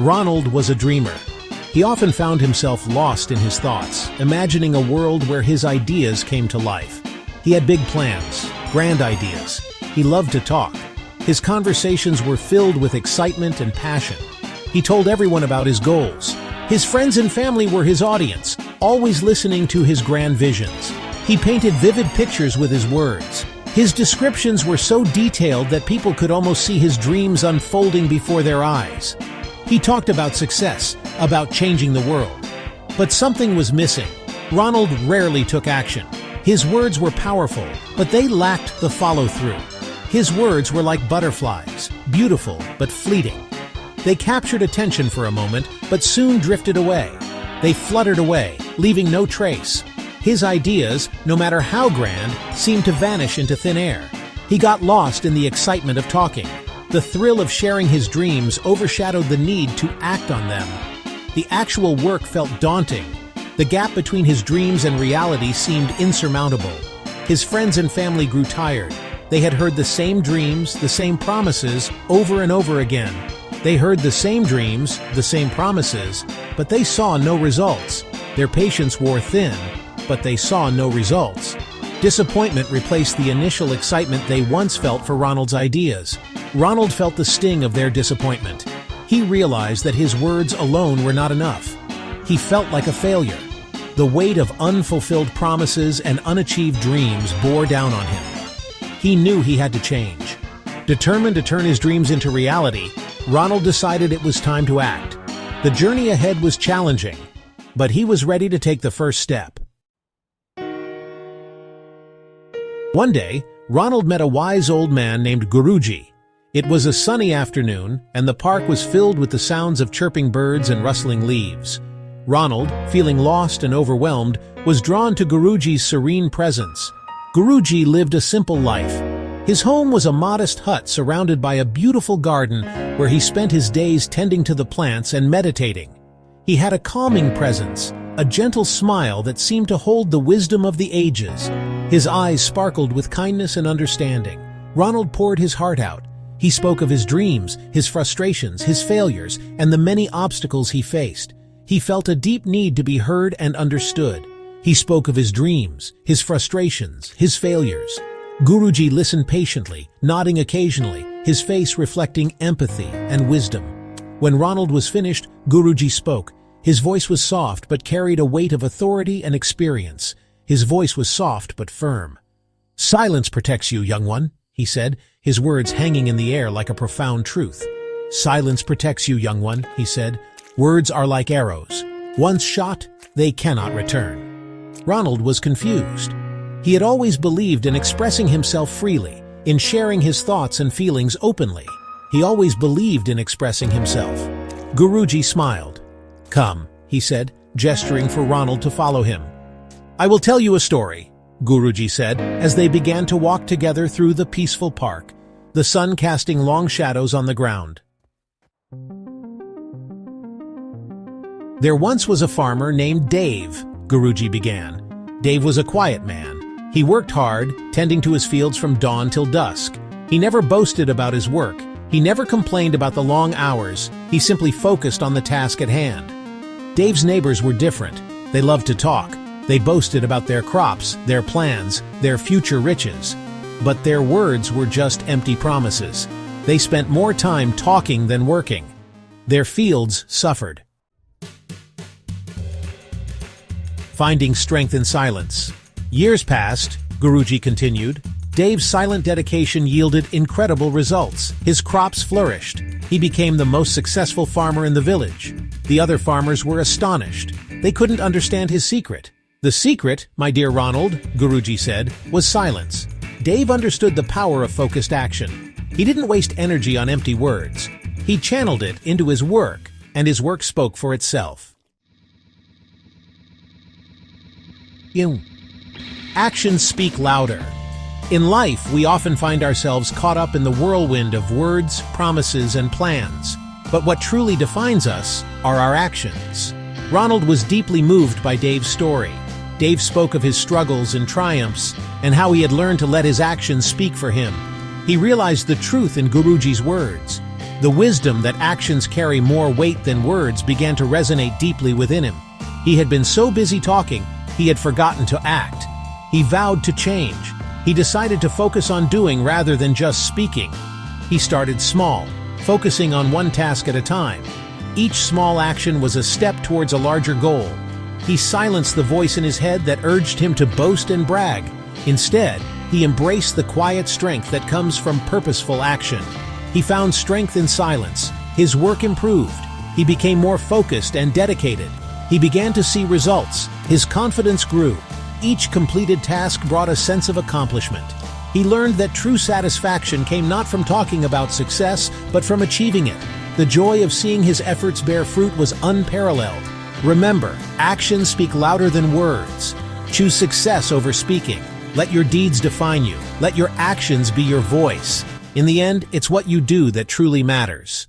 Ronald was a dreamer. He often found himself lost in his thoughts, imagining a world where his ideas came to life. He had big plans, grand ideas. He loved to talk. His conversations were filled with excitement and passion. He told everyone about his goals. His friends and family were his audience, always listening to his grand visions. He painted vivid pictures with his words. His descriptions were so detailed that people could almost see his dreams unfolding before their eyes. He talked about success, about changing the world. But something was missing. Ronald rarely took action. His words were powerful, but they lacked the follow-through. His words were like butterflies, beautiful but fleeting. They captured attention for a moment, but soon drifted away. They fluttered away, leaving no trace. His ideas, no matter how grand, seemed to vanish into thin air. He got lost in the excitement of talking. The thrill of sharing his dreams overshadowed the need to act on them. The actual work felt daunting. The gap between his dreams and reality seemed insurmountable. His friends and family grew tired. They had heard the same dreams, the same promises, over and over again. They heard the same dreams, the same promises, but they saw no results. Their patience wore thin, but they saw no results. Disappointment replaced the initial excitement they once felt for Ronald's ideas. Ronald felt the sting of their disappointment. He realized that his words alone were not enough. He felt like a failure. The weight of unfulfilled promises and unachieved dreams bore down on him. He knew he had to change. Determined to turn his dreams into reality, Ronald decided it was time to act. The journey ahead was challenging, but he was ready to take the first step. One day, Ronald met a wise old man named Guruji. It was a sunny afternoon, and the park was filled with the sounds of chirping birds and rustling leaves. Ronald, feeling lost and overwhelmed, was drawn to Guruji's serene presence. Guruji lived a simple life. His home was a modest hut surrounded by a beautiful garden where he spent his days tending to the plants and meditating. He had a calming presence, a gentle smile that seemed to hold the wisdom of the ages. His eyes sparkled with kindness and understanding. Ronald poured his heart out. He spoke of his dreams, his frustrations, his failures, and the many obstacles he faced. He felt a deep need to be heard and understood. He spoke of his dreams, his frustrations, his failures. Guruji listened patiently, nodding occasionally, his face reflecting empathy and wisdom. When Ronald was finished, Guruji spoke. His voice was soft but carried a weight of authority and experience. His voice was soft but firm. "Silence protects you, young one," he said, his words hanging in the air like a profound truth. "Silence protects you, young one," he said. "Words are like arrows. Once shot, they cannot return." Ronald was confused. He had always believed in expressing himself freely, in sharing his thoughts and feelings openly. He always believed in expressing himself. Guruji smiled. "Come," he said, gesturing for Ronald to follow him. "I will tell you a story," Guruji said, as they began to walk together through the peaceful park, the sun casting long shadows on the ground. "There once was a farmer named Dave," Guruji began. Dave was a quiet man. He worked hard, tending to his fields from dawn till dusk. He never boasted about his work. He never complained about the long hours. He simply focused on the task at hand. Dave's neighbors were different. They loved to talk. They boasted about their crops, their plans, their future riches. But their words were just empty promises. They spent more time talking than working. Their fields suffered. Finding strength in silence. Years passed, Guruji continued. Dave's silent dedication yielded incredible results. His crops flourished. He became the most successful farmer in the village. The other farmers were astonished. They couldn't understand his secret. "The secret, my dear Ronald," Guruji said, "was silence." Dave understood the power of focused action. He didn't waste energy on empty words. He channeled it into his work, and his work spoke for itself. Actions speak louder. In life, we often find ourselves caught up in the whirlwind of words, promises, and plans. But what truly defines us are our actions. Ronald was deeply moved by Dave's story. Dave spoke of his struggles and triumphs, and how he had learned to let his actions speak for him. He realized the truth in Guruji's words. The wisdom that actions carry more weight than words began to resonate deeply within him. He had been so busy talking, he had forgotten to act. He vowed to change. He decided to focus on doing rather than just speaking. He started small, focusing on one task at a time. Each small action was a step towards a larger goal. He silenced the voice in his head that urged him to boast and brag. Instead, he embraced the quiet strength that comes from purposeful action. He found strength in silence. His work improved. He became more focused and dedicated. He began to see results. His confidence grew. Each completed task brought a sense of accomplishment. He learned that true satisfaction came not from talking about success, but from achieving it. The joy of seeing his efforts bear fruit was unparalleled. Remember, actions speak louder than words. Choose success over speaking. Let your deeds define you. Let your actions be your voice. In the end, it's what you do that truly matters.